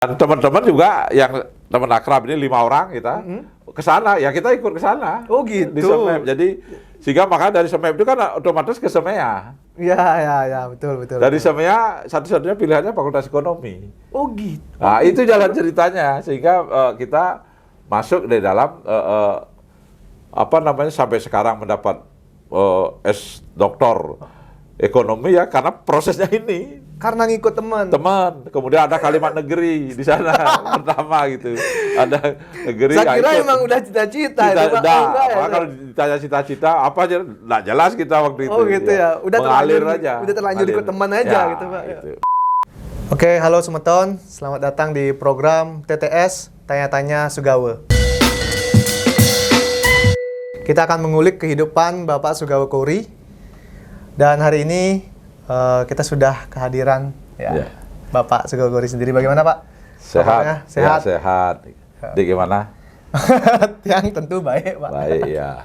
Dan teman-teman juga yang teman akrab ini 5 orang kita ke sana, ya kita ikut ke sana. Oh gitu. Di Semep. Jadi sehingga makanya dari Semep itu kan otomatis ke Semea. Ya, betul. Dari Semea satu-satunya pilihannya Fakultas Ekonomi. Oh gitu. Nah, itu jalan ceritanya sehingga kita masuk di dalam sampai sekarang mendapat S Doktor Ekonomi ya karena prosesnya ini. Karena ngikut teman. Kemudian ada kalimat negeri di sana pertama gitu. Ada negeri. Saya kira emang udah cita-cita. Kalau ditanya cita-cita apa aja, nggak jelas kita waktu itu. Oh gitu ya. Udah mengalir terlanjur, aja. Udah terlanjur ikut teman aja ya, gitu Pak. Gitu. Oke, halo Semeton. Selamat datang di program TTS Tanya-Tanya Sugawe. Kita akan mengulik kehidupan Bapak Sugawe Kouri. Dan hari ini kita sudah kehadiran Bapak Sugawe Kouri sendiri. Bagaimana Pak? Sehat. Sehat. Ya, sehat. Di gimana? Yang tentu baik Pak. Baik, ya.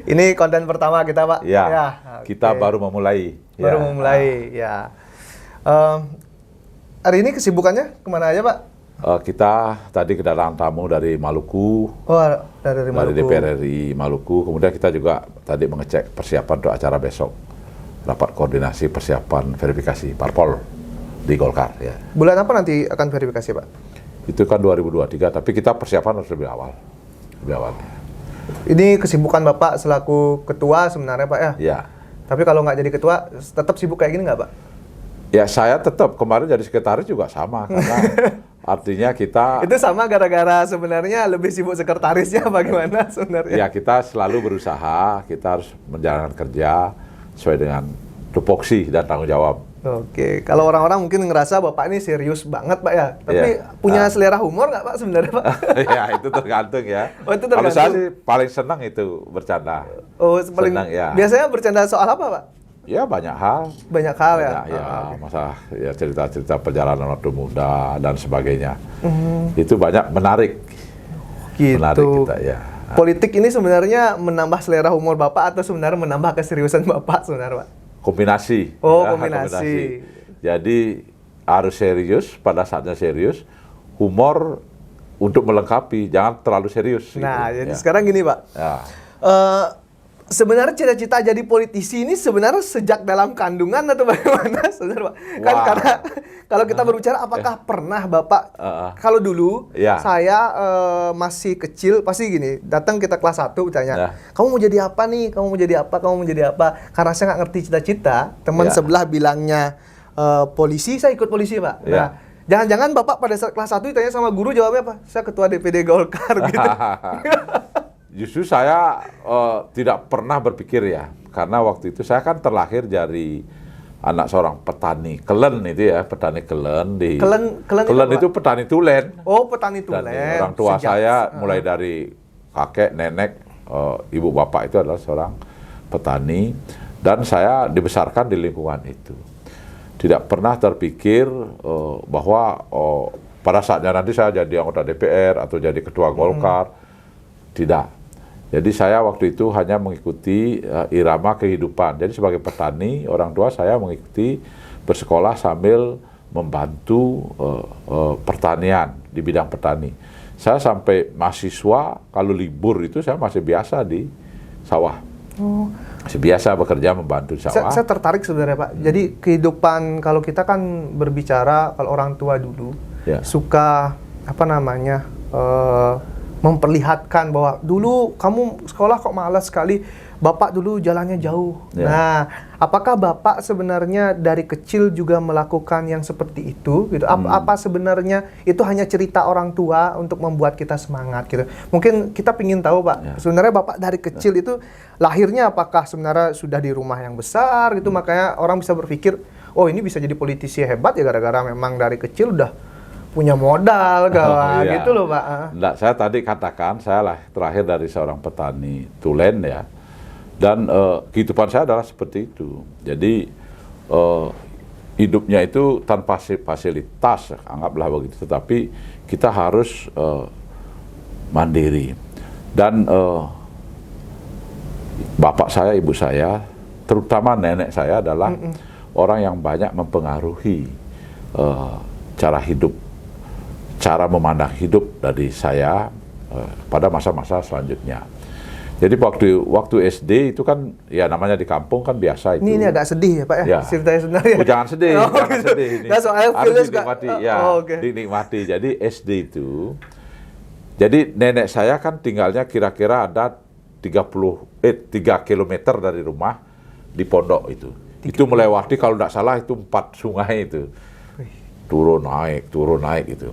Ini konten pertama kita Pak. Ya. Kita baru memulai. Baru memulai, ya. Hari ini kesibukannya kemana aja Pak? Kita tadi kedatangan tamu dari Maluku. Oh, dari Maluku. Dari DPR RI Maluku. Kemudian kita juga tadi mengecek persiapan untuk acara besok. Rapat koordinasi persiapan verifikasi parpol di Golkar. Ya. Bulan apa nanti akan verifikasi Pak? Itu kan 2023, tapi kita persiapan harus lebih awal. Ini kesibukan Bapak selaku ketua sebenarnya Pak ya? Ya. Tapi kalau nggak jadi ketua, tetap sibuk kayak gini nggak Pak? Ya saya tetap, kemarin jadi sekretaris juga sama. Karena artinya kita... Itu sama gara-gara sebenarnya lebih sibuk sekretarisnya bagaimana sebenarnya? Ya kita selalu berusaha, kita harus menjalankan kerja sesuai dengan tupoksi dan tanggung jawab. Oke, kalau orang-orang mungkin ngerasa Bapak ini serius banget Pak ya, tapi punya selera humor nggak Pak sebenarnya Pak? Ya itu tergantung ya. Oh, itu tergantung. Kalau saya sih paling senang itu bercanda. Oh, paling senang, ya. Biasanya bercanda soal apa Pak? Ya banyak hal. Banyak hal ya? Okay. Masalah ya cerita-cerita perjalanan waktu muda dan sebagainya. Itu banyak menarik. Gitu. Menarik kita ya. Politik ini sebenarnya menambah selera humor Bapak atau sebenarnya menambah keseriusan Bapak sebenarnya Pak? Kombinasi. Oh, kombinasi. Jadi harus serius, pada saatnya serius, humor untuk melengkapi, jangan terlalu serius. Nah, gitu. jadi sekarang gini Pak. Ya. Sebenarnya cita-cita jadi politisi ini sebenarnya sejak dalam kandungan atau bagaimana sebenarnya Pak? Kan karena kalau kita berbicara apakah pernah Bapak, kalau dulu saya masih kecil pasti gini, datang kita kelas 1 bertanya, kamu mau jadi apa nih? Kamu mau jadi apa? Kamu mau jadi apa? Karena saya nggak ngerti cita-cita, teman sebelah bilangnya polisi, saya ikut polisi Pak. Nah, jangan-jangan Bapak pada saat kelas 1 ditanya sama guru jawabnya apa? Saya ketua DPD Golkar gitu. Justru saya tidak pernah berpikir ya, karena waktu itu saya kan terlahir dari anak seorang petani Kelen itu ya, petani Kelen di Kelen itu petani tulen. Oh, petani tulen. Dan orang tua saya mulai dari kakek, nenek, ibu bapak itu adalah seorang petani, dan saya dibesarkan di lingkungan itu. Tidak pernah terpikir bahwa pada saatnya nanti saya jadi anggota DPR atau jadi ketua Golkar. Tidak. Jadi saya waktu itu hanya mengikuti irama kehidupan. Jadi sebagai petani, orang tua saya mengikuti bersekolah sambil membantu pertanian di bidang petani. Saya sampai mahasiswa, kalau libur itu saya masih biasa di sawah. Masih biasa bekerja membantu di sawah. Saya tertarik sebenarnya Pak. Jadi kehidupan, kalau kita kan berbicara, kalau orang tua dulu suka memperlihatkan bahwa dulu kamu sekolah kok malas sekali, Bapak dulu jalannya jauh. Nah, apakah Bapak sebenarnya dari kecil juga melakukan yang seperti itu? Gitu? Apa sebenarnya itu hanya cerita orang tua untuk membuat kita semangat? Gitu? Mungkin kita ingin tahu Pak, sebenarnya Bapak dari kecil itu lahirnya apakah sebenarnya sudah di rumah yang besar gitu, makanya orang bisa berpikir, oh ini bisa jadi politisi hebat ya gara-gara memang dari kecil udah punya modal gitu loh Pak. Enggak, saya tadi katakan saya lah terakhir dari seorang petani tulen ya, dan kehidupan saya adalah seperti itu. Jadi hidupnya itu tanpa fasilitas, anggaplah begitu, tetapi kita harus mandiri. Dan bapak saya, ibu saya, terutama nenek saya adalah orang yang banyak mempengaruhi cara hidup cara memandang hidup dari saya pada masa-masa selanjutnya. Jadi waktu SD itu kan ya namanya di kampung kan biasa itu. Ini agak sedih ya Pak ya, ceritanya sebenarnya. Oh, jangan sedih, jangan sedih ini. Nah, soalnya harus dinikmati, dinikmati. Jadi SD itu, jadi nenek saya kan tinggalnya kira-kira ada 3 kilometer dari rumah di pondok itu. Itu melewati kalau tidak salah itu 4 sungai itu. Turun naik gitu.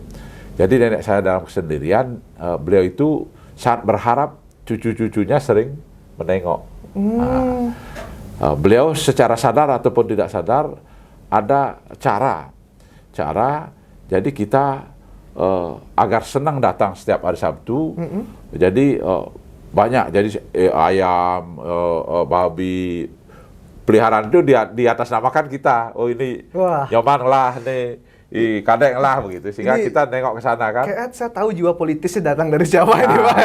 Jadi nenek saya dalam kesendirian, beliau itu saat berharap cucu-cucunya sering menengok. Beliau secara sadar ataupun tidak sadar ada cara. Jadi kita agar senang datang setiap hari Sabtu. Jadi banyak. Jadi ayam, babi, peliharaan itu di atas namakan kita. Oh ini Nyoman lah nih. Kadek lah begitu, sehingga kita nengok ke sana kan. Kayak saya tahu jiwa politisnya datang dari siapa ini Pak.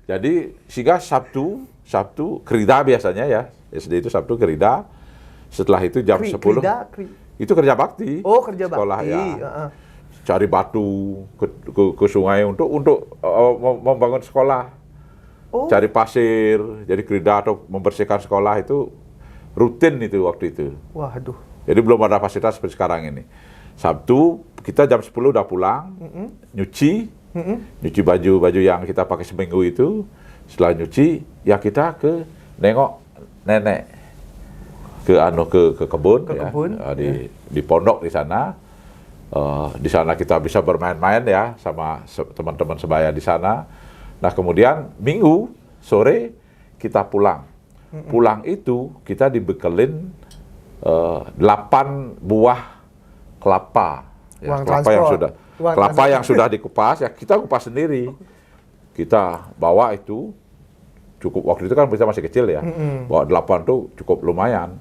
Jadi sehingga Sabtu kerida biasanya ya, SD itu Sabtu kerida. Setelah itu jam 10 itu kerja bakti. Oh, kerja sekolah bakti. Ya. Cari batu ke sungai untuk membangun sekolah. Cari pasir, jadi kerida atau membersihkan sekolah itu rutin itu waktu itu. Waduh. Jadi belum ada fasilitas seperti sekarang ini. Sabtu kita jam 10 udah pulang, nyuci baju yang kita pakai seminggu itu. Setelah nyuci, ya kita ke nengok nenek ke kebun, di pondok di sana. Di sana kita bisa bermain-main ya sama teman-teman sebaya di sana. Nah kemudian Minggu sore kita pulang. Pulang itu kita dibekelin 8 buah kelapa, yang sudah dikupas, ya kita kupas sendiri. Kita bawa itu cukup, waktu itu kan kita masih kecil ya, bawa 8 itu cukup lumayan.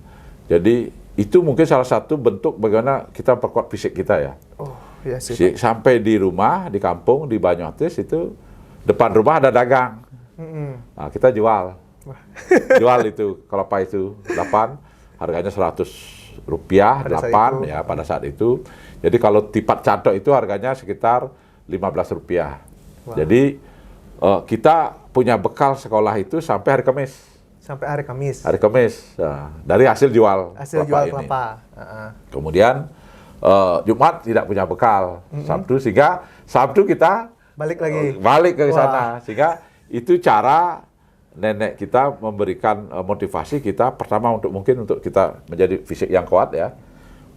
Jadi itu mungkin salah satu bentuk bagaimana kita perkuat fisik kita ya. Iya sih. Sampai di rumah, di kampung, di Banyuatis itu, depan rumah ada dagang. Nah, kita jual itu kelapa itu 8, harganya Rp100 8 ya pada saat itu. Jadi kalau tipat cadok itu harganya sekitar Rp15. Jadi kita punya bekal sekolah itu sampai hari Kamis. Hari Kamis. Nah, dari hasil jual kelapa. Kemudian Jumat tidak punya bekal. Sabtu kita balik ke sana. Sehingga itu cara nenek kita memberikan motivasi kita pertama untuk kita menjadi fisik yang kuat ya,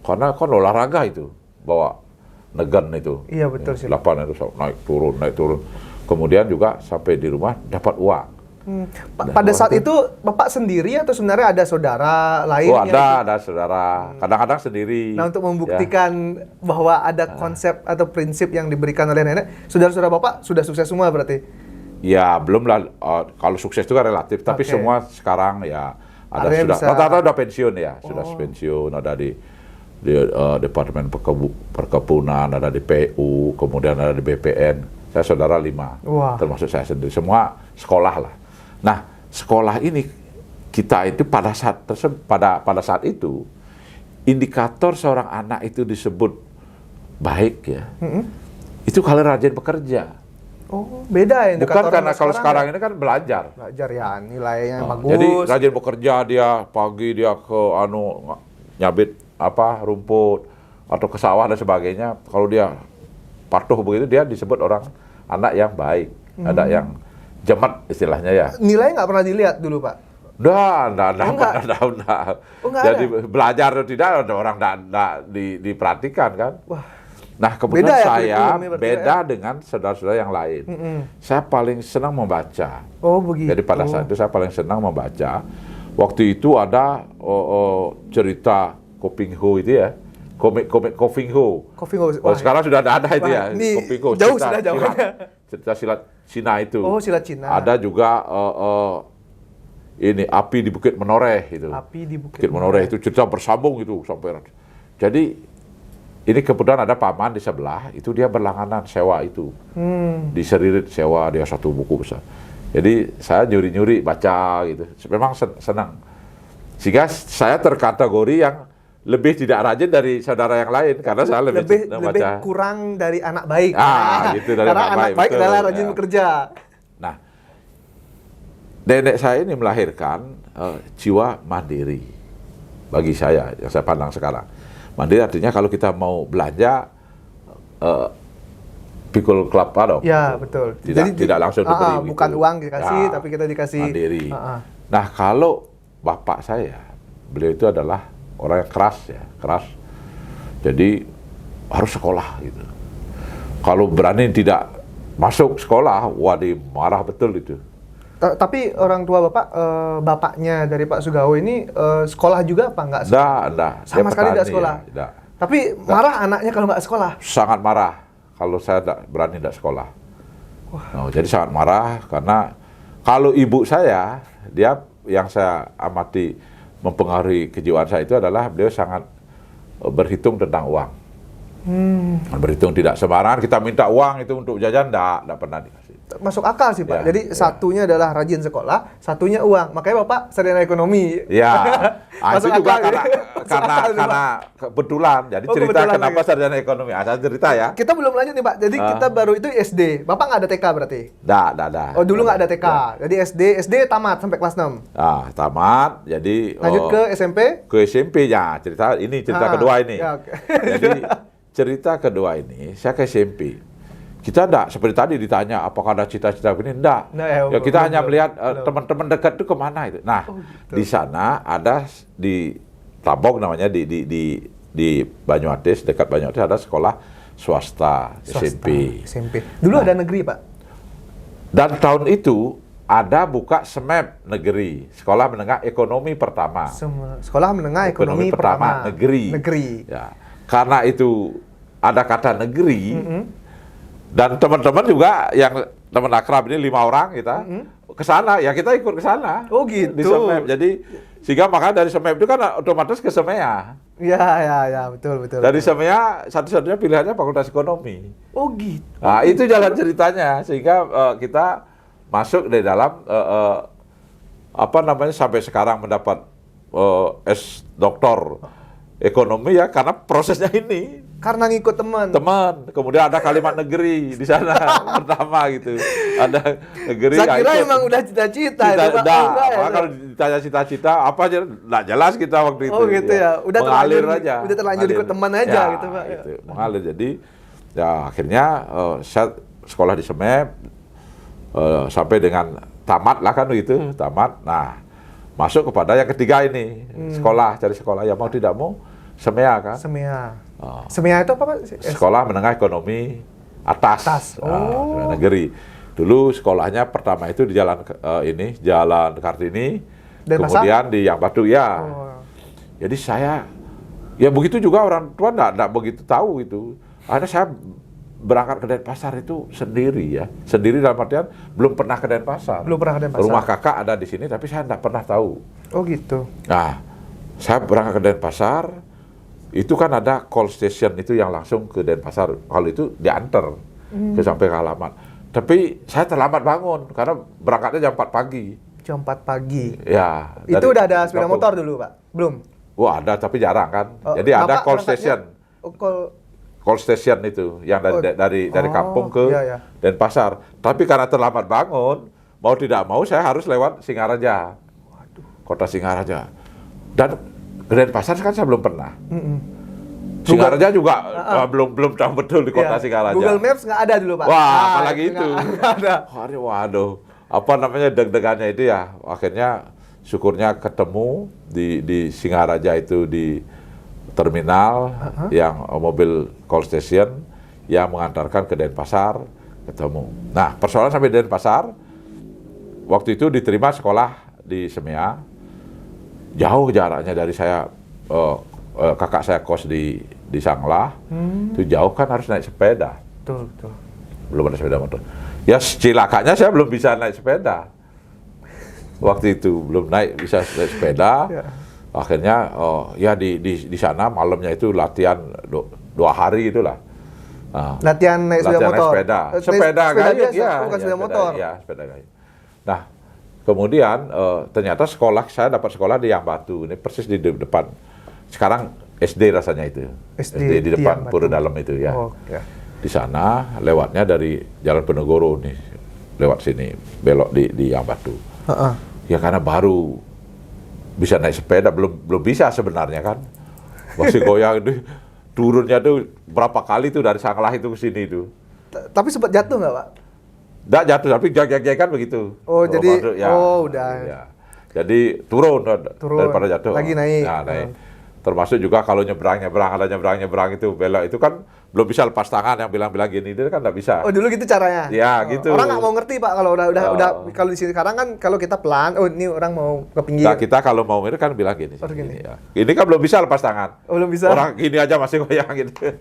karena kan olahraga itu bawa negen itu. Iya betul sih. 8 itu naik turun. Kemudian juga sampai di rumah dapat uang. Pada saat itu Bapak sendiri atau sebenarnya ada saudara lain? Ada saudara. Kadang-kadang sendiri. Nah untuk membuktikan bahwa ada konsep atau prinsip yang diberikan oleh nenek, saudara-saudara Bapak sudah sukses semua berarti? Ya belum lah, kalau sukses itu kan relatif, tapi semua sekarang ya ada rata-rata udah pensiun ya, sudah pensiun, ada di Departemen Perkebunan, ada di PU, kemudian ada di BPN. Saya saudara 5, termasuk saya sendiri, semua sekolah lah. Nah sekolah ini kita itu pada saat itu indikator seorang anak itu disebut baik ya, itu kalau rajin bekerja. Oh, beda ya. Bukan karena kalau sekarang ini kan belajar ya, nilainya bagus. Jadi rajin bekerja, dia pagi dia ke nyabit rumput atau ke sawah dan sebagainya. Kalau dia patuh begitu, dia disebut anak yang baik, anak yang jemat istilahnya ya. Nilai nggak pernah dilihat dulu Pak? Enggak. Jadi belajar atau tidak ada orang enggak diperhatikan kan. Nah kebetulan saya beda dengan saudara-saudara yang lain. Saya paling senang membaca. Begitu. Jadi pada saat itu saya paling senang membaca. Waktu itu ada cerita Koping Ho itu ya, komik Koping Ho. Sekarang sudah ada itu ya. Koping Ho. Cerita silat Cina itu. Silat Cina. Ada juga ini Api di Bukit Menoreh itu. Api di Bukit Menoreh itu cerita bersambung itu sampai. Jadi ini kebetulan ada paman di sebelah, itu dia berlangganan sewa itu. Di Seririt sewa dia satu buku besar. Jadi saya nyuri-nyuri baca gitu. Memang senang. Sehingga saya terkategori yang lebih tidak rajin dari saudara yang lain karena saya lebih lebih kurang dari anak baik. Gitu, dari karena anak baik betul, adalah rajin bekerja. Nah, nenek saya ini melahirkan jiwa mandiri bagi saya yang saya pandang sekarang. Mandiri artinya kalau kita mau belanja pikul kelapa dong. Ya, betul. Tidak langsung diberi. Bukan gitu. uang dikasih, tapi kita dikasih mandiri. Nah, kalau bapak saya, beliau itu adalah orang yang keras ya, keras. Jadi harus sekolah gitu. Kalau berani tidak masuk sekolah, waduh marah betul itu. Tapi orang tua bapak, bapaknya dari Pak Sugawo ini sekolah juga apa enggak? Enggak. Sama sekali tidak sekolah. Ya, tapi marah anaknya kalau nggak sekolah. Sangat marah kalau saya berani tidak sekolah. Jadi sangat marah karena kalau ibu saya, dia yang saya amati mempengaruhi kejiwaan saya itu adalah beliau sangat berhitung tentang uang. Berhitung tidak sembarangan, kita minta uang itu untuk jajan, enggak pernah dikasih. Masuk akal sih Pak. Jadi satunya adalah rajin sekolah, satunya uang. Makanya Bapak sarjana ekonomi. Ya, itu juga karena kebetulan. Jadi cerita kenapa sarjana ekonomi. Saya cerita ya. Kita belum lanjut nih Pak. Jadi kita baru itu SD. Bapak nggak ada TK berarti? Nggak. Oh dulu nggak ada TK. Jadi SD tamat sampai kelas 6. Tamat. Jadi lanjut ke SMP? Ke SMP ya. Cerita kedua ini. Ya, okay. Jadi cerita kedua ini saya ke SMP. Kita enggak seperti tadi ditanya apakah ada cita-cita begini, enggak. Ya kita hanya melihat teman-teman dekat itu kemana itu. Nah, di sana ada di Tabog namanya di Banyuates, dekat Banyuates ada sekolah swasta. SMP. Dulu ada negeri, Pak. Dan tahun itu ada buka SMEP negeri, Sekolah Menengah Ekonomi Pertama. Sekolah Menengah Ekonomi Pertama negeri. Ya. Karena itu ada kata negeri. Dan teman-teman juga yang teman akrab ini 5 orang kita ke sana, ya kita ikut ke sana. Oh gitu. Di SMEP. Jadi sehingga makanya dari SMEP itu kan otomatis ke SEMEA. Ya, betul. Dari SEMEA satu-satunya pilihannya Fakultas Ekonomi. Oh gitu. Nah, itu jalan ceritanya sehingga kita masuk di dalam sampai sekarang mendapat S Doktor Ekonomi ya karena prosesnya ini. Karena ngikut teman. Kemudian ada kalimat negeri di sana pertama gitu. Ada negeri. Saya kira emang udah cita-cita. Kalau ditanya cita-cita apa aja nggak jelas kita waktu itu. Oh gitu ya. Udah mengalir aja. Udah terlanjur ikut teman aja gitu Pak. Gitu. Mengalir. Jadi ya akhirnya saya sekolah di SMEP sampai dengan tamat lah kan gitu. Tamat. Nah masuk kepada yang ketiga ini cari sekolah ya mau tidak mau SEMEA kan. SEMEA itu apa Pak? Sekolah Menengah Ekonomi Atas. Negeri. Dulu sekolahnya pertama itu di Jalan Kartini, kemudian di Yang Batu ya. Jadi saya ya begitu juga orang tua enggak begitu tahu itu. Akhirnya saya berangkat ke Denpasar itu sendiri ya. Sendiri dalam artian belum pernah ke Denpasar. Rumah kakak ada di sini tapi saya enggak pernah tahu. Oh gitu. Nah, saya berangkat ke Denpasar. Itu kan ada call station itu yang langsung ke Denpasar. Kalau itu diantar sampai ke alamat. Tapi saya terlambat bangun karena berangkatnya jam 4 pagi. Jam 4 pagi. Ya. Itu udah ada sepeda motor dulu, Pak? Belum? Wah, ada tapi jarang kan. Jadi ada call station. Call station itu yang dari kampung ke Denpasar. Tapi karena terlambat bangun, mau tidak mau saya harus lewat Singaraja. Kota Singaraja. Dan ke Denpasar kan saya belum pernah. Singaraja juga belum tahu betul di kota Singaraja. Google Maps nggak ada dulu Pak. Wah, apalagi itu. Ada. Waduh, deg-degannya itu ya. Akhirnya syukurnya ketemu di Singaraja itu di terminal yang mobil call station yang mengantarkan ke Denpasar ketemu. Nah, persoalan sampai Denpasar waktu itu diterima sekolah di SEMEA. Jauh jaraknya dari saya, kakak saya kos di Sanglah, itu jauh kan harus naik sepeda. Betul. Belum ada sepeda motor. Ya cilakanya saya belum bisa naik sepeda. Waktu itu belum bisa naik sepeda. Akhirnya ya di sana malamnya itu latihan 2 hari itulah. Latihan naik sepeda motor. Sepeda gayung ya. Bukan sepeda motor. Ya, sepeda gayung. Nah, kemudian ternyata saya dapat sekolah di Yang Batu, ini persis di depan. Sekarang SD rasanya itu. SD di depan Pura Dalam itu ya. Oh, ya. Di sana lewatnya dari Jalan Penegoro nih, lewat sini belok di Yang Batu. Ya karena baru bisa naik sepeda, belum bisa sebenarnya kan, masih goyang itu, turunnya tuh berapa kali tuh dari Sanglah itu ke sini itu. Tapi sempat jatuh nggak, Pak? Nggak jatuh, tapi jag-jagan begitu. Oh, jadi masuk, ya, udah. Ya. Jadi turun daripada jatuh. Lagi naik. Ya, naik. Termasuk juga kalau nyebrang itu belok itu kan belum bisa lepas tangan, yang bilang gini itu kan nggak bisa. Oh, dulu gitu caranya. Ya, gitu. Orang nggak mau ngerti, Pak, kalau udah kalau di sini sekarang kan kalau kita pelan, oh ini orang mau ke pinggir. Nah, kita kalau mau mirip kan bilang gini. Gini. Ya. Ini kan belum bisa lepas tangan. Oh, belum bisa. Orang gini aja masih goyang gitu.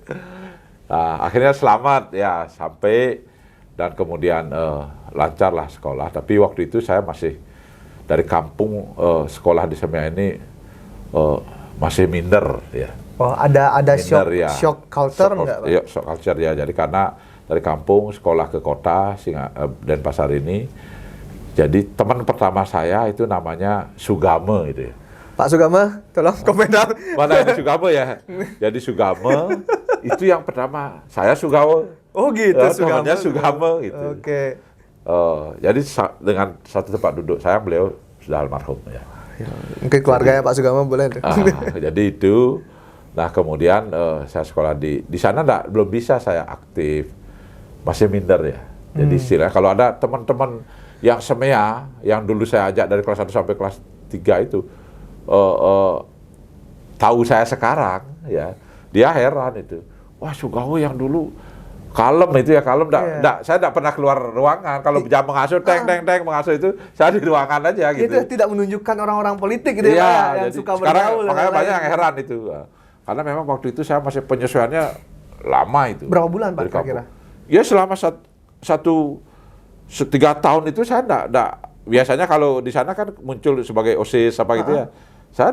Nah, akhirnya selamat ya sampai dan kemudian lancarlah sekolah. Tapi waktu itu saya masih dari kampung, sekolah di Semea ini masih minder ya. Oh, ada minder, shock culture nggak, Pak? Iya, shock culture ya. Jadi karena dari kampung sekolah ke kota Denpasar ini, jadi teman pertama saya itu namanya Sugame itu ya. Pak Sugame, tolong komentar. Mana ini Sugame ya? Jadi Sugame itu yang pertama, saya Sugame. Oh gitu, temannya Sugame gitu. Oke. Jadi dengan satu tempat duduk saya, beliau sudah almarhum ya. Mungkin keluarganya Pak Sugame boleh tuh. Jadi itu, nah kemudian saya sekolah di sana belum bisa saya aktif, masih minder ya. Jadi istilahnya kalau ada teman-teman yang Semea, yang dulu saya ajak dari kelas 1 sampai kelas 3 itu, tahu saya sekarang ya, dia heran itu. Wah, Sugao yang dulu kalem itu ya, kalem. Saya tidak pernah keluar ruangan. Kalau jam mengasuh, mengasuh itu, saya di ruangan aja gitu. Itu tidak menunjukkan orang-orang politik gitu ya, yang suka bergaul. Makanya banyak yang heran itu. Karena memang waktu itu saya masih penyesuaiannya lama itu. Berapa bulan, Pak, kira-kira? Ya selama 3 tahun itu saya enggak. Biasanya kalau di sana kan muncul sebagai OSIS apa gitu ya. Saya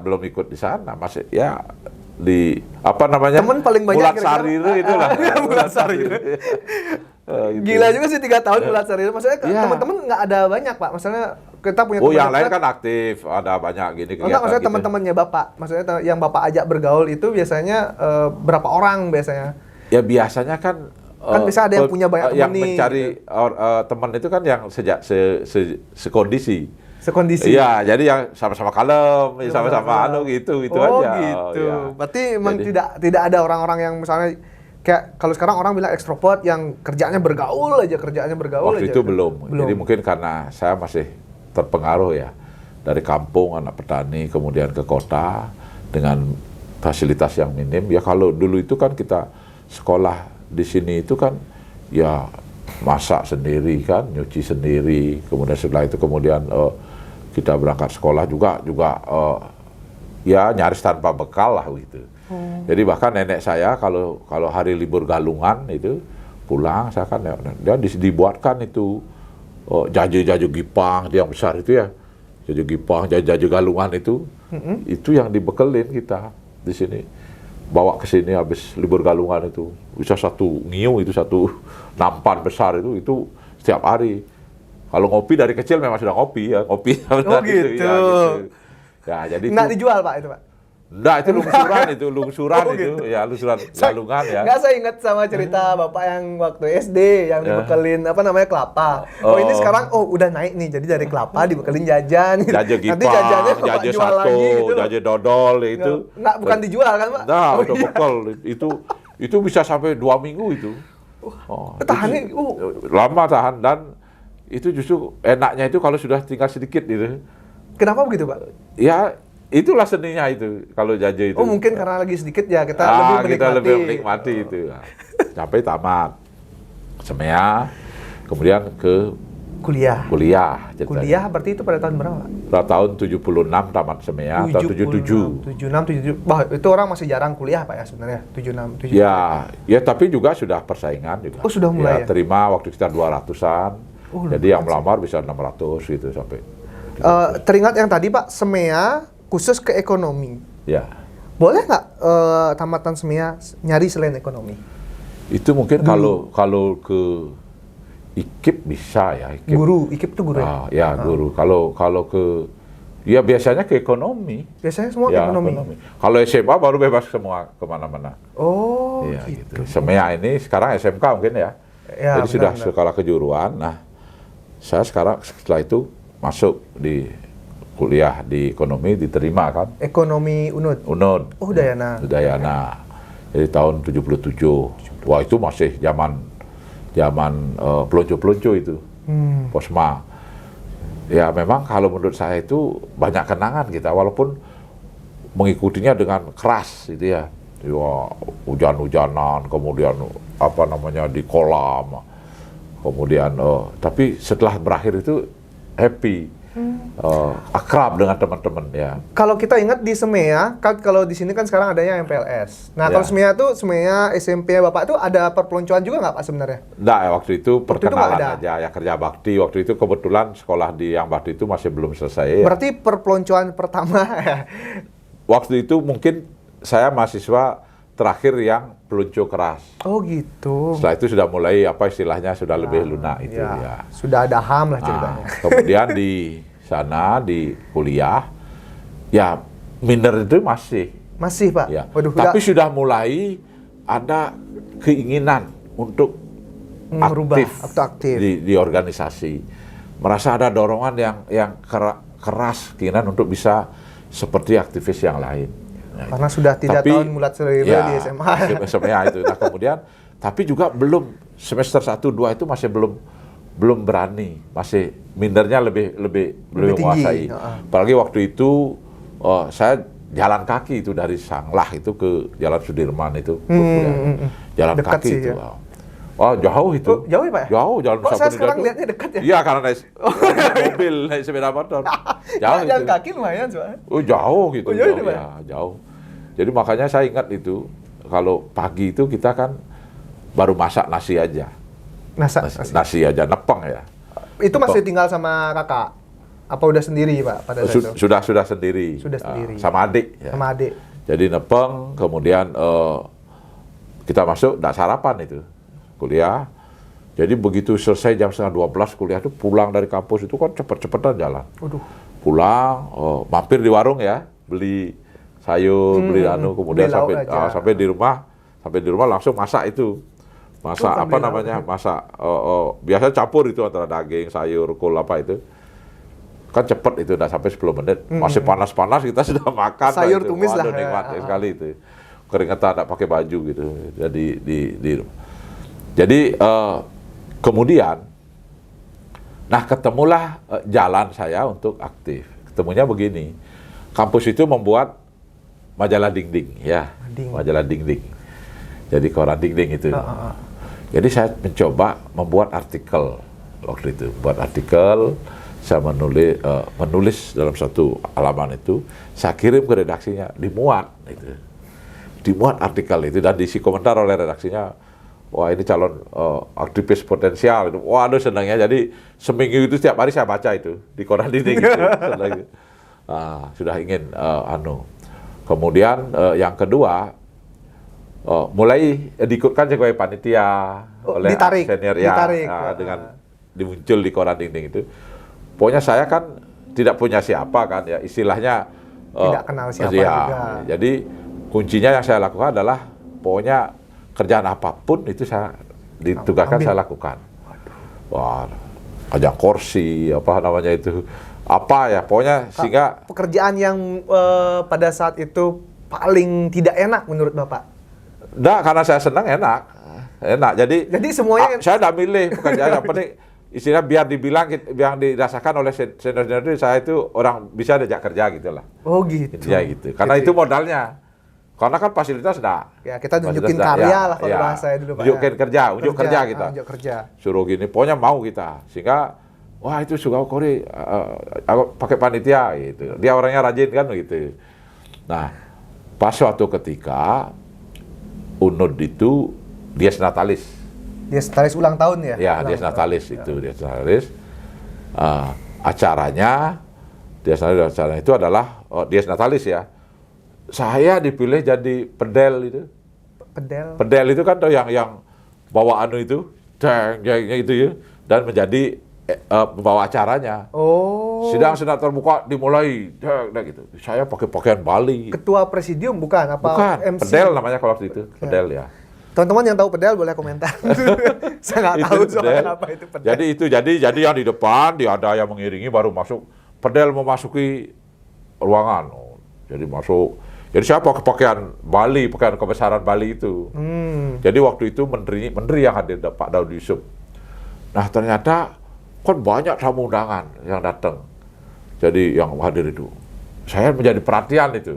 belum ikut di sana, masih ya di apa namanya, teman paling banyak Bulan Sarire itulah. Bulan Sarire. Gitu. Gila juga sih 3 tahun Bulan Sarire. Maksudnya teman-teman nggak ada banyak, Pak. Maksudnya kita punya teman. Yang lain kan aktif, ada banyak gini kegiatan. Enggak, maksudnya gitu. teman-temannya Bapak. Maksudnya yang Bapak ajak bergaul itu biasanya berapa orang biasanya? Ya biasanya kan bisa ada yang punya banyak teman yang mencari teman itu kan yang sekondisi. Sekondisi. Iya, jadi yang sama-sama kalem, sama-sama gitu aja. Gitu. Ya. Berarti memang tidak ada orang-orang yang misalnya kayak kalau sekarang orang bilang ekstrovert yang kerjaannya bergaul aja. Waktu itu belum. Jadi mungkin karena saya masih terpengaruh ya dari kampung, anak petani, kemudian ke kota dengan fasilitas yang minim. Ya kalau dulu itu kan kita sekolah di sini itu kan ya masak sendiri kan, nyuci sendiri. Kemudian setelah itu kita berangkat sekolah juga ya nyaris tanpa bekal lah gitu. Jadi bahkan nenek saya kalau hari libur galungan itu pulang, saya kan dia dibuatkan itu jaju gipang yang besar itu ya, jaju gipang, jaju galungan itu yang dibekelin kita di sini. Bawa ke sini habis libur galungan itu bisa 1 ngiu itu 1 nampan besar itu setiap hari. Kalau ngopi dari kecil memang sudah ngopi. Oh gitu. Ya, jadi nggak dijual, Pak, itu, Pak? Enggak, itu lungsuran gitu. Ya, lungsuran galungan ya. Nggak, saya ingat sama cerita Bapak yang waktu SD yang dibekelin kelapa. Ini sekarang udah naik nih. Jadi dari kelapa dibekelin jajan. Jajan gipang, nanti jajannya jajan jual satu, lagi gitu. jajan dodol itu. Nggak, bukan dijual kan, Pak? Nah, udah bekel. Itu bisa sampai 2 minggu itu. Tahannya lama tahan, dan itu justru enaknya itu kalau sudah tinggal sedikit gitu. Kenapa begitu, Pak? Ya, itulah seninya itu kalau jajan itu. Mungkin karena lagi sedikit ya kita lebih menikmati itu. Sampai tamat Semea, kemudian ke kuliah. Kuliah Berarti itu pada tahun berapa, Pak? Pada tahun 76 tamat Semea, tahun 77. 77. Bah, itu orang masih jarang kuliah, Pak, ya sebenarnya. 76. Ya tapi juga sudah persaingan juga. Oh, sudah mulai ya? Terima waktu sekitar 200-an. Jadi yang melamar bisa 600 gitu sampai. Teringat yang tadi, Pak, Semea khusus ke ekonomi. Ya. Boleh nggak tamatan Semea nyari selain ekonomi? Itu mungkin kalau ke IKIP bisa ya. Guru, IKIP itu guru ya? Ya, guru. Kalau ke Ya biasanya ke ekonomi. Biasanya semua Ya, ekonomi. Kalau SMA baru bebas semua kemana-mana. Oh, Iya gitu. gitu. SEMEA ini sekarang SMK mungkin ya. Ya, Jadi sudah benar-benar. sekolah kejuruan. Nah, saya sekarang setelah itu masuk di kuliah di ekonomi, diterima kan. Ekonomi UNUD. UNUD. Oh, Udayana. Udayana. Jadi tahun 77. Wah, itu masih zaman pelonco-pelonco itu. Posma. Ya memang kalau menurut saya itu banyak kenangan kita, walaupun mengikutinya dengan keras gitu ya. Ya, hujan-hujanan, kemudian apa namanya di kolam, kemudian tapi setelah berakhir itu happy, akrab dengan teman-teman ya. Kalau kita ingat di SEMEA, kan kalau di sini kan sekarang adanya MPLS. Nah, Ya. kalau SEMEA SMP Bapak itu ada perpeloncoan juga nggak Pak sebenarnya? Nah, waktu itu perkenalan nggak ada. aja ya, kerja bakti. Waktu itu kebetulan sekolah di yang bakti itu masih belum selesai. Ya. Berarti perpeloncoan pertama Waktu itu mungkin saya mahasiswa terakhir yang peluncu keras. Oh gitu. Setelah itu sudah mulai apa istilahnya sudah lebih lunak itu Ya. ya. Sudah ada HAM lah Nah, ceritanya. kemudian di sana di kuliah ya minder itu masih Masih Pak? ya. Waduh, Tapi sudah mulai ada keinginan untuk merubah aktif, atau aktif. di organisasi. Merasa ada dorongan yang keras keinginan untuk bisa seperti aktivis yang lain. Nah, Karena sudah 3 tapi, tahun mulat selera ya, di SMA. SMA itu. Nah, kemudian tapi juga belum semester 1 2 itu masih belum berani, masih mindernya lebih tinggi. menguasai. Apalagi waktu itu saya jalan kaki itu dari Sanglah itu ke Jalan Sudirman itu. Jalan Dekat kaki sih, itu. ya. Oh, jauh itu. Oh, jauh ya, Pak ya? Jauh, Jalan Kok Nusa saya Penida sekarang itu. lihatnya dekat ya? Iya, karena naik mobil, naik sepeda motor. Jauh Jalan itu. kaki lumayan soalnya. Oh, jauh gitu. Oh, jauh itu, Pak? Ya, jauh. Jadi makanya saya ingat itu, kalau pagi itu kita kan baru masak nasi aja. Nasi aja, nepeng ya. Itu masih tinggal sama kakak? Apa udah sendiri Pak pada saat itu? Sudah sendiri. Sudah sendiri. Sama adik. Ya. Sama adik? Jadi nepeng, kemudian kita masuk, nggak sarapan itu, kuliah. Jadi begitu selesai jam 11:30 kuliah itu pulang dari kampus itu kan cepet-cepetan jalan. Waduh. Pulang, mampir di warung ya, beli sayur, beli kemudian beli lauk aja. sampai di rumah langsung masak itu. Masak Bukan apa beli namanya? Masak biasanya campur itu antara daging, sayur, kol apa itu. Kan cepet itu, udah sampai 10 menit. Masih panas-panas kita sudah makan. Sayur itu. tumis lah. Waduh, nikmat sekali itu. Keringetan, tak pakai baju gitu. Jadi kemudian, nah ketemulah jalan saya untuk aktif. Ketemunya begini, kampus itu membuat majalah dinding, ya, majalah dinding. Jadi koran dinding itu. Jadi saya mencoba membuat artikel waktu itu, saya menulis dalam satu halaman itu, saya kirim ke redaksinya, dimuat artikel itu dan diisi komentar oleh redaksinya. Wah, ini calon aktivis potensial itu. Waduh, senangnya. Jadi seminggu itu setiap hari saya baca itu di koran dinding gitu. Sudah ingin Kemudian yang kedua, mulai diikutkan sebagai panitia oleh senior dengan dimuncul di koran dinding itu. Pokoknya saya kan tidak punya siapa kan ya, istilahnya tidak kenal siapa juga. Jadi kuncinya yang saya lakukan adalah pokoknya kerjaan apapun itu saya ditugaskan saya lakukan. Wah, ajang kursi apa namanya itu, apa ya, pokoknya sehingga pekerjaan yang pada saat itu paling tidak enak menurut Bapak? Enggak, karena saya senang enak. Jadi semuanya saya enggak milih pekerjaan yang penting istilah biar dibilang yang dirasakan oleh senior-senior itu saya itu orang bisa diajak kerja gitulah. Oh gitu. Ya gitu. Karena itu modalnya. Karena kan fasilitas enggak. Ya, kita nunjukin karya lah kalau bahasa dulu Pak. Unjuk kerja kita. Unjuk kerja. Suruh gini, pokoknya mau kita. Sehingga wah itu suka Kori, aku pakai panitia gitu. Dia orangnya rajin kan gitu. Nah, pas suatu ketika UNUD itu Dies Natalis. Dies Natalis ulang tahun ya? Ya, Dies Natalis itu, Dies Natalis. Acaranya itu adalah Dies Natalis ya. Saya dipilih jadi pedel itu. Pedel itu kan tuh yang bawa itu, itu ya, dan menjadi pembawa acaranya. Oh. Sidang senat terbuka dimulai, gitu. Saya pakai pakaian Bali. Ketua presidium bukan? Apa Bukan, MC? pedel namanya kalau waktu itu, pedel ya. Teman-teman yang tahu pedel boleh komentar. Saya nggak tahu soalnya apa itu pedel. Jadi yang di depan dia ada yang mengiringi baru masuk. Pedel memasuki ruangan. Jadi masuk. Jadi saya pakai pakaian Bali, pakaian kebesaran Bali itu. Jadi waktu itu menteri yang hadir Pak Daud Yusuf. Nah ternyata kan banyak tamu undangan yang datang. Jadi yang hadir itu, saya menjadi perhatian itu.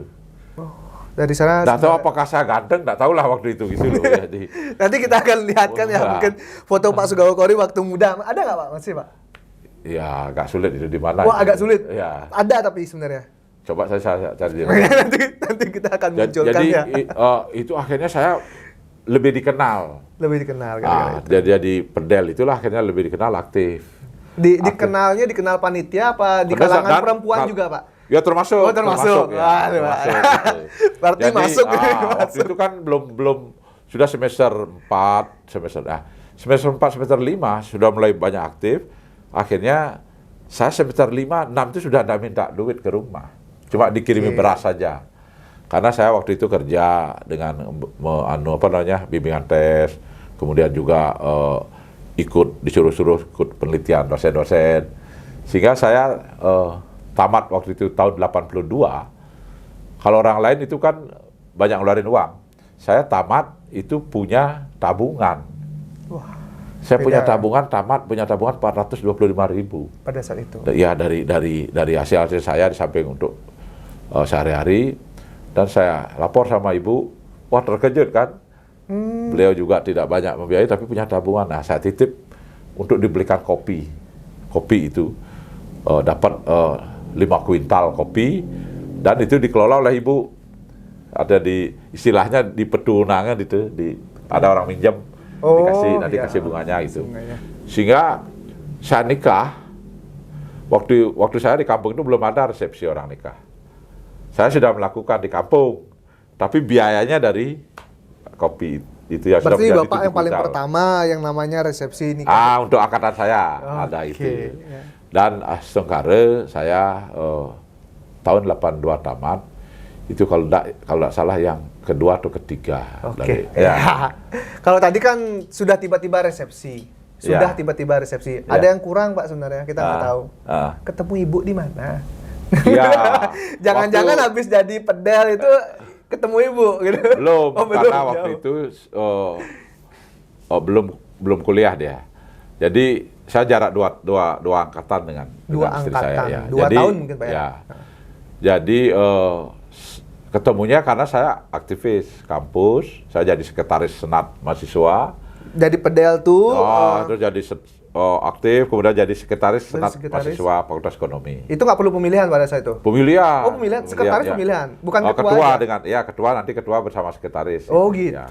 Dari sana. Nggak tahu apakah saya ganteng, nggak tahu lah waktu itu gitu loh. Jadi, nanti kita akan lihatkan ya mungkin foto Pak Sugawa Kori waktu muda. Ada nggak Pak? Masih Pak? Ya agak sulit itu di mana. Wah agak sulit. Ya. Ada tapi sebenarnya. Coba saya cari. nanti kita akan munculkan ya. Itu akhirnya saya lebih dikenal. Lebih dikenal kan. Jadi pedel itulah akhirnya lebih dikenal aktif. Dikenal panitia apa di kalangan perempuan juga Pak? Ya termasuk. Oh termasuk. Ya, termasuk gitu. Berarti Jadi, masuk. Waktu itu kan belum sudah semester 4, semester 4, semester 5 sudah mulai banyak aktif. Akhirnya saya semester 5, 6 itu sudah tidak minta duit ke rumah. Cuma dikirimi beras saja. Karena saya waktu itu kerja dengan bimbingan tes, kemudian juga disuruh-suruh ikut penelitian dosen-dosen. Sehingga saya tamat waktu itu tahun 82. Kalau orang lain itu kan banyak ngeluarin uang. Saya tamat itu punya tabungan. Wah, saya punya tabungan 425.000 pada saat itu. Ya dari hasil saya di samping untuk sehari-hari, dan saya lapor sama ibu. Wah terkejut kan. Beliau juga tidak banyak membiayai tapi punya tabungan. Nah saya titip untuk dibelikan kopi. Kopi itu dapat 5 kuintal kopi, dan itu dikelola oleh ibu. Ada istilahnya di pedunangan itu, ada orang minjem, dikasih bunganya gitu. Sehingga saya nikah, waktu saya di kampung itu belum ada resepsi orang nikah. Saya sudah melakukan di kampung, tapi biayanya dari kopi itu ya. Berarti sudah Bapak yang paling pertama yang namanya resepsi nikah. Untuk angkatan saya ada itu. Dan Astungkare saya tahun 82 tamat. Itu kalau tidak salah yang kedua atau ketiga. Kalau tadi kan sudah tiba-tiba resepsi. Tiba-tiba resepsi. Ada yang kurang Pak sebenarnya, kita nggak tahu. Ketemu ibu di mana? Jangan-jangan habis jadi pedel itu ketemu ibu gitu. Karena waktu itu belum kuliah dia. Jadi saya jarak dua angkatan dengan istri saya ya. 2 tahun mungkin Pak ya. Jadi ketemunya karena saya aktivis kampus, saya jadi sekretaris senat mahasiswa. Jadi pedel tuh. Terus jadi aktif, kemudian jadi sekretaris senat mahasiswa Fakultas Ekonomi. Itu nggak perlu pemilihan pada saat itu? Pemilihan. Oh pemilihan, sekretaris pemilihan, bukan ketua aja. Ketua nanti ketua bersama sekretaris. Oh gitu. Ya,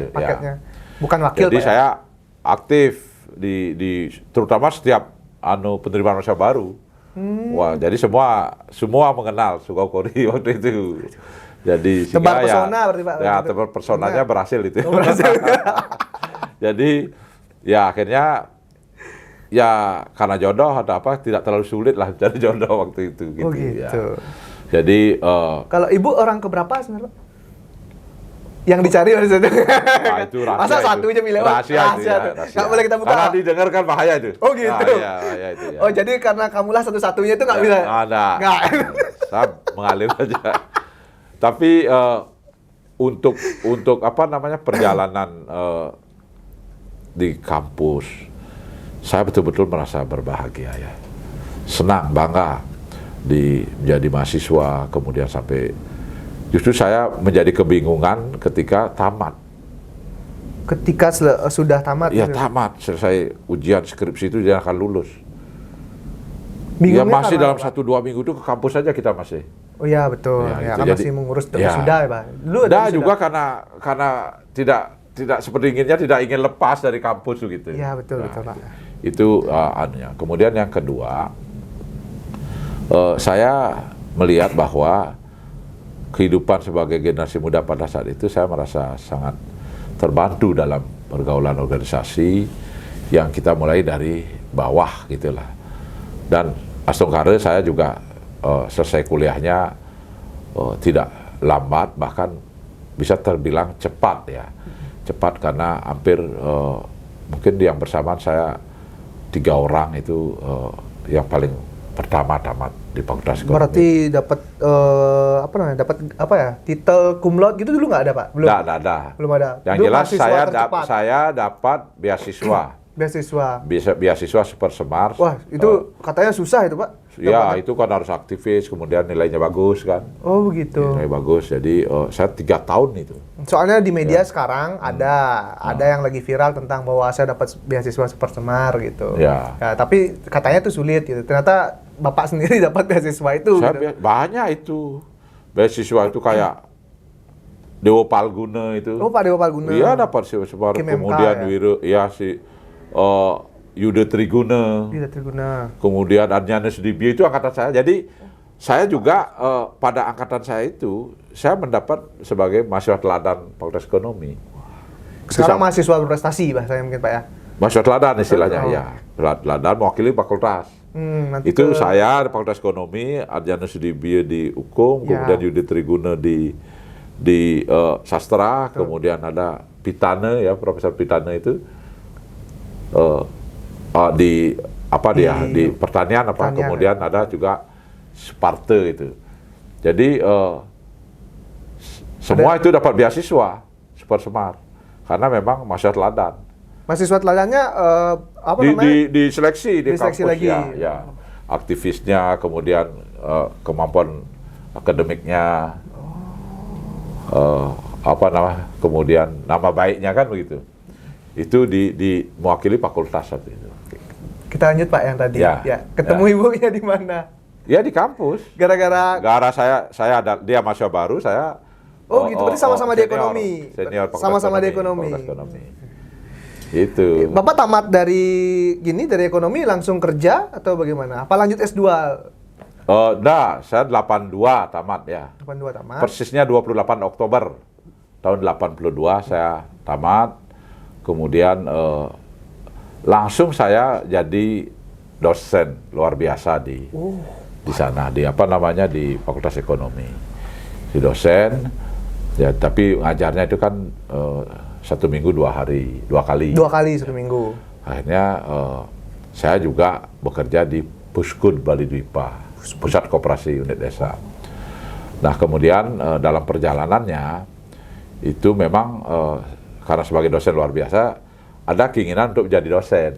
paketnya. Bukan wakil. Jadi saya aktif di terutama setiap penerimaan mahasiswa baru. Wah, jadi semua mengenal Sugawa Kori waktu itu. Jadi tebar persona berarti Pak. Ya, tebar personanya berhasil itu. Berhasil. Jadi ya akhirnya ya karena jodoh atau apa tidak terlalu sulit lah cari jodoh waktu itu gitu. Oh gitu. Ya. Jadi kalau ibu orang keberapa sebenarnya? Yang dicari maksudnya. Itu rahasia. Masa satu aja milih? Rahasia. Nggak boleh kita buka. Karena didengarkan bahaya itu. Oh gitu. Bahaya itu ya. Oh jadi karena kamulah satu-satunya itu nggak bisa? Nggak. Saya mengalir aja. Tapi untuk perjalanan di kampus, saya betul-betul merasa berbahagia ya. Senang, bangga menjadi mahasiswa, kemudian sampai justru saya menjadi kebingungan ketika tamat. Ketika sudah tamat? Iya tamat, selesai ujian skripsi itu dia akan lulus. Bingungnya ya masih dalam 1-2 minggu itu ke kampus saja kita masih. Oh iya betul, ya, kan masih mengurus sudah ya Pak. Juga karena tidak seperti inginnya, tidak ingin lepas dari kampus gitu. Iya betul Pak. Itu kemudian yang kedua, saya melihat bahwa kehidupan sebagai generasi muda pada saat itu saya merasa sangat terbantu dalam pergaulan organisasi yang kita mulai dari bawah gitulah. Dan Astungkare saya juga selesai kuliahnya tidak lambat, bahkan bisa terbilang cepat ya. Cepat karena hampir mungkin yang bersamaan saya 3 orang itu yang paling pertama tamat di Fakultas Ekonomi. Berarti dapat dapat apa ya? Titel cum laude gitu dulu nggak ada, Pak? Belum. Nggak ada. Belum ada. Yang Dulu jelas mahasiswa tercepat. saya dapat beasiswa. Beasiswa Super Semar. Wah, itu katanya susah itu, Pak? Ya, itu kan harus aktivis, kemudian nilainya bagus kan. Oh, begitu. Nilai bagus, jadi saya 3 tahun itu. Soalnya di media sekarang ada yang lagi viral tentang bahwa saya dapat beasiswa Super Semar gitu. Ya. Ya, tapi katanya itu sulit gitu. Ternyata Bapak sendiri dapat beasiswa itu. Saya Gitu. banyak itu. Beasiswa itu kayak Dewa Palguna itu. Oh, Pak Dewa Palguna. Iya, dapat Super Semar. Kim MK, Kemudian ya? Yuda Triguna. Yuda Triguna. Kemudian Adnyanes Dibia itu angkatan saya. Jadi saya juga pada angkatan saya itu saya mendapat sebagai mahasiswa teladan Fakultas Ekonomi. Sekarang mahasiswa berprestasi bahasanya mungkin, Pak ya. Mahasiswa teladan istilahnya ya. Teladan mewakili fakultas. Nanti Itu saya di Fakultas Ekonomi, Adnyanes Dibia di Hukum, Ya. kemudian Yuda Triguna di Sastra, kemudian ada Pitane ya, Profesor Pitane itu di pertanian pertanian, kemudian ada juga Sparte itu. Jadi semua itu dapat beasiswa Super Semar karena memang mahasiswa teladan. mahasiswa teladannya Diseleksi di Diseleksi kampus lagi. ya. Aktivisnya, kemudian kemampuan akademiknya, kemudian nama baiknya kan begitu. Itu di mewakili fakultas saat itu. Kita lanjut, Pak, yang tadi. Ya. Ketemu ibunya di mana? Ya di kampus. Gara-gara Saya ada dia mahasiswa baru, saya gitu, berarti sama-sama di senior, ekonomi. Senior Fakultas Sama-sama di ekonomi. Fakultas Ekonomi. Itu. Bapak tamat dari ekonomi langsung kerja atau bagaimana? Apa lanjut S2? Saya 82 tamat ya. 82 tamat. Persisnya 28 Oktober tahun 82 saya tamat. Kemudian langsung saya jadi dosen luar biasa di sana di Fakultas Ekonomi. Di dosen ya, tapi ngajarnya itu kan 1 minggu 2 hari, 2 kali. 2 kali 1 minggu. Akhirnya saya juga bekerja di Puskud Bali Dwipa, Pusat Koperasi Unit Desa. Nah, kemudian dalam perjalanannya itu memang karena sebagai dosen luar biasa ada keinginan untuk menjadi dosen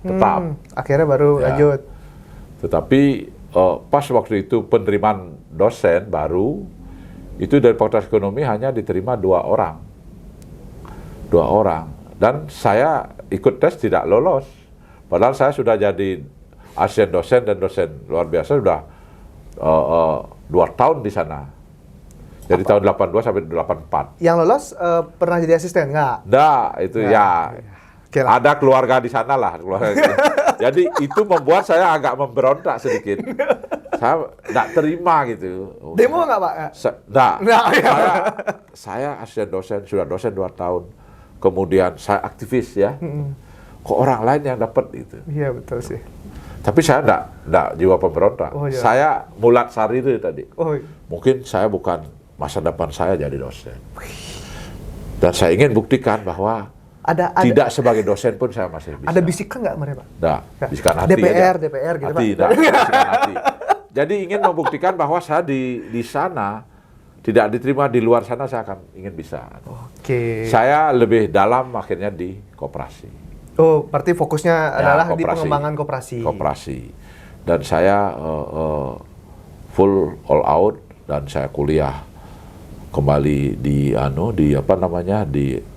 tetap. Akhirnya baru Ya. lanjut. Tetapi pas waktu itu penerimaan dosen baru itu dari Fakultas Ekonomi hanya diterima 2 orang. 2 orang. Dan saya ikut tes tidak lolos. Padahal saya sudah jadi asisten dosen dan dosen luar biasa sudah 2 tahun di sana. Dari tahun 82 sampai 84. Yang lolos pernah jadi asisten nggak? Nah, itu ya. Oke lah. Ada keluarga di sana lah. Jadi itu membuat saya agak memberontak sedikit. Saya nggak terima gitu. Demo nggak, Pak? Saya asisten dosen, sudah dosen 2 tahun. Kemudian saya aktivis ya. Kok orang lain yang dapat itu? Iya, betul sih. Tapi saya nggak jiwa pemberontak. Oh, iya. Saya mulat sariri tadi. Oh, Mungkin saya bukan masa depan saya jadi dosen. Dan saya ingin buktikan bahwa ada tidak sebagai dosen pun saya masih bisa. ada bisikan nggak kemarin, Pak? Nah, bisikan hati DPR, aja. DPR gitu, Hati, Pak. nah, bisikan hati. Jadi ingin membuktikan bahwa saya di sana tidak diterima, di luar sana saya akan ingin bisa. Oke. Saya lebih dalam akhirnya di koperasi. Oh, berarti fokusnya adalah di koperasi. pengembangan koperasi. Koperasi. Dan saya full all out dan saya kuliah kembali di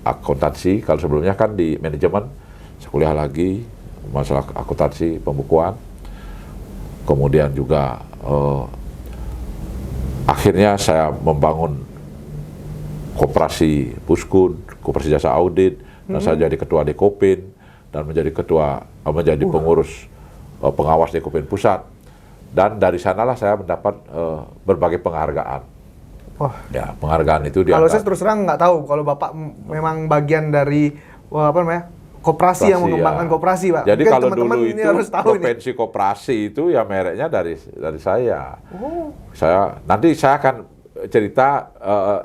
akuntansi. Kalau sebelumnya kan di manajemen, saya kuliah lagi masalah akuntansi pembukuan. Kemudian juga akhirnya saya membangun koperasi Puskud, koperasi jasa audit, dan saya jadi ketua Dekopin dan menjadi pengurus pengawas Dekopin Pusat. Dan dari sanalah saya mendapat berbagai penghargaan. Wah. Ya, penghargaan itu Kalau saya terus terang nggak tahu kalau Bapak memang bagian dari koperasi yang mengembangkan ya. koperasi, Pak. Jadi mungkin kalau teman-teman dulu ini itu harus tahu provinsi koperasi itu ya mereknya dari saya. Oh. Nanti saya akan cerita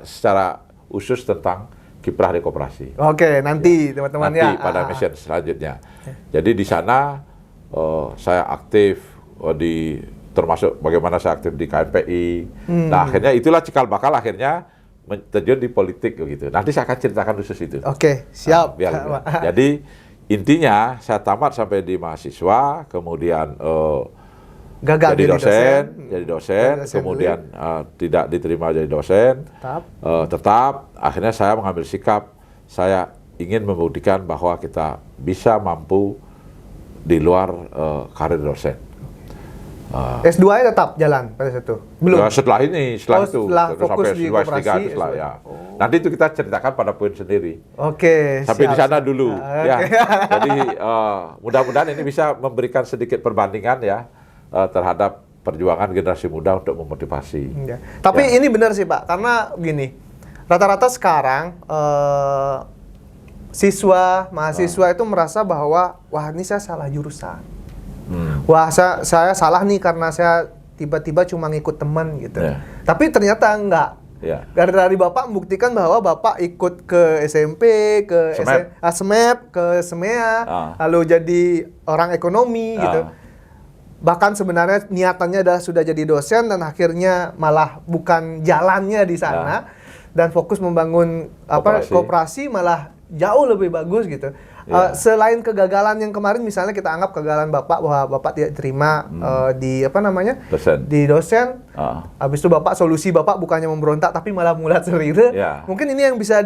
secara khusus tentang kiprah di koperasi. Oke, nanti teman-teman Nanti ya. pada mission selanjutnya. Jadi di sana saya aktif termasuk bagaimana saya aktif di KNPI. Nah akhirnya itulah cikal bakal akhirnya terjun di politik gitu. Nanti saya akan ceritakan khusus itu. Oke, siap. Jadi intinya saya tamat sampai di mahasiswa, kemudian gagal jadi dosen, kemudian tidak diterima jadi dosen, tetap akhirnya saya mengambil sikap, saya ingin membuktikan bahwa kita bisa mampu di luar karir dosen. S2 tetap jalan pada saat itu? Belum? Ya, setelah itu, setelah fokus sampai di S2, S3 koperasi, itu setelah, ya. Nanti itu kita ceritakan pada poin sendiri. Oke, sampai di sana dulu. Ya. Okay. Jadi mudah-mudahan ini bisa memberikan sedikit perbandingan ya terhadap perjuangan generasi muda untuk memotivasi. Ya. Tapi ini benar sih Pak, karena gini, rata-rata sekarang mahasiswa itu merasa bahwa wah ini saya salah jurusan. Wah saya salah nih karena saya tiba-tiba cuma ngikut teman gitu. Tapi ternyata enggak. Dari Bapak membuktikan bahwa Bapak ikut ke SMP, ke SMEP, ke SEMEA, lalu jadi orang ekonomi gitu. Bahkan sebenarnya niatannya adalah sudah jadi dosen dan akhirnya malah bukan jalannya di sana dan fokus membangun koperasi malah jauh lebih bagus gitu. Selain kegagalan yang kemarin, misalnya kita anggap kegagalan Bapak bahwa Bapak tidak terima di dosen. Habis itu solusi Bapak bukannya memberontak tapi malah mulat serire. Mungkin ini yang bisa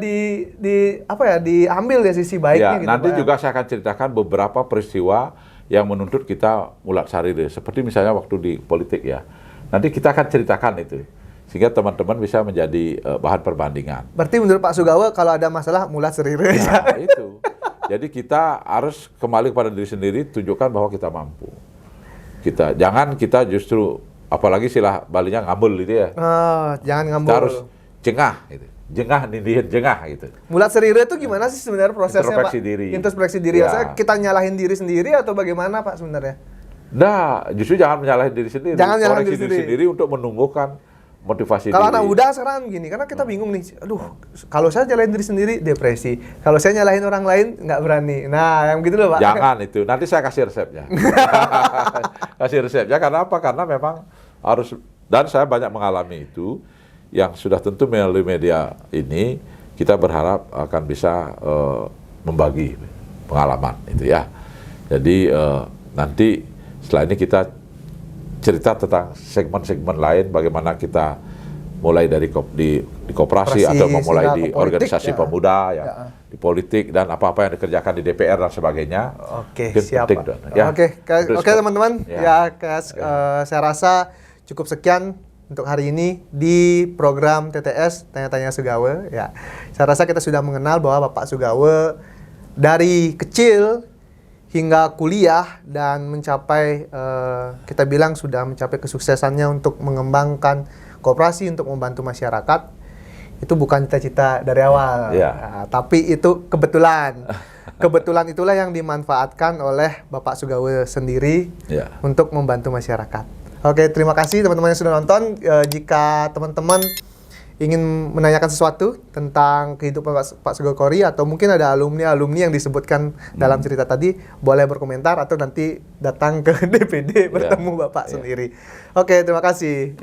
diambil dari sisi baiknya gitu. Nanti juga saya akan ceritakan beberapa peristiwa yang menuntut kita mulat sarire. Seperti misalnya waktu di politik ya. Nanti kita akan ceritakan itu. Sehingga teman-teman bisa menjadi bahan perbandingan. Berarti menurut Pak Sugawé kalau ada masalah mulat serire. Nah, itu. Jadi kita harus kembali kepada diri sendiri, tunjukkan bahwa kita mampu. Jangan kita justru, apalagi istilah Balinya ngambul gitu ya. Jangan ngambul. Kita harus jengah gitu. Jengah gitu. Mulat serire itu gimana sih sebenarnya prosesnya, Introspeksi Pak? diri. Introspeksi diri. Ya. Kita nyalahin diri sendiri atau bagaimana, Pak, sebenarnya? Nah, justru jangan menyalahin diri sendiri. Jangan nyalahin diri sendiri untuk menumbuhkan motivasi kalau diri. anak muda sekarang gini, karena kita bingung nih, aduh, kalau saya nyalahin diri sendiri, depresi. Kalau saya nyalahin orang lain, nggak berani. Nah, yang gitu loh, Pak. Jangan itu, nanti saya kasih resepnya. Kasih resepnya, karena apa? Karena memang harus, dan saya banyak mengalami itu, yang sudah tentu melalui media ini, kita berharap akan bisa membagi pengalaman, itu ya. Jadi, nanti setelah ini kita cerita tentang segmen-segmen lain, bagaimana kita mulai dari di koperasi atau memulai di organisasi pemuda, di politik dan apa-apa yang dikerjakan di DPR dan sebagainya. Oke, siap. Oke, teman-teman. Saya rasa cukup sekian untuk hari ini di program TTS Tanya-Tanya Sugawé. Ya, saya rasa kita sudah mengenal bahwa Bapak Sugawé dari kecil hingga kuliah dan mencapai, kita bilang sudah mencapai kesuksesannya untuk mengembangkan koperasi untuk membantu masyarakat. Itu bukan cita-cita dari awal, tapi itu kebetulan. Kebetulan itulah yang dimanfaatkan oleh Bapak Sugawé sendiri untuk membantu masyarakat. Oke, terima kasih teman-teman yang sudah nonton. Jika teman-teman ingin menanyakan sesuatu tentang kehidupan Pak Sugawé Kory atau mungkin ada alumni-alumni yang disebutkan dalam cerita tadi, boleh berkomentar atau nanti datang ke DPD bertemu Bapak sendiri. Oke, terima kasih.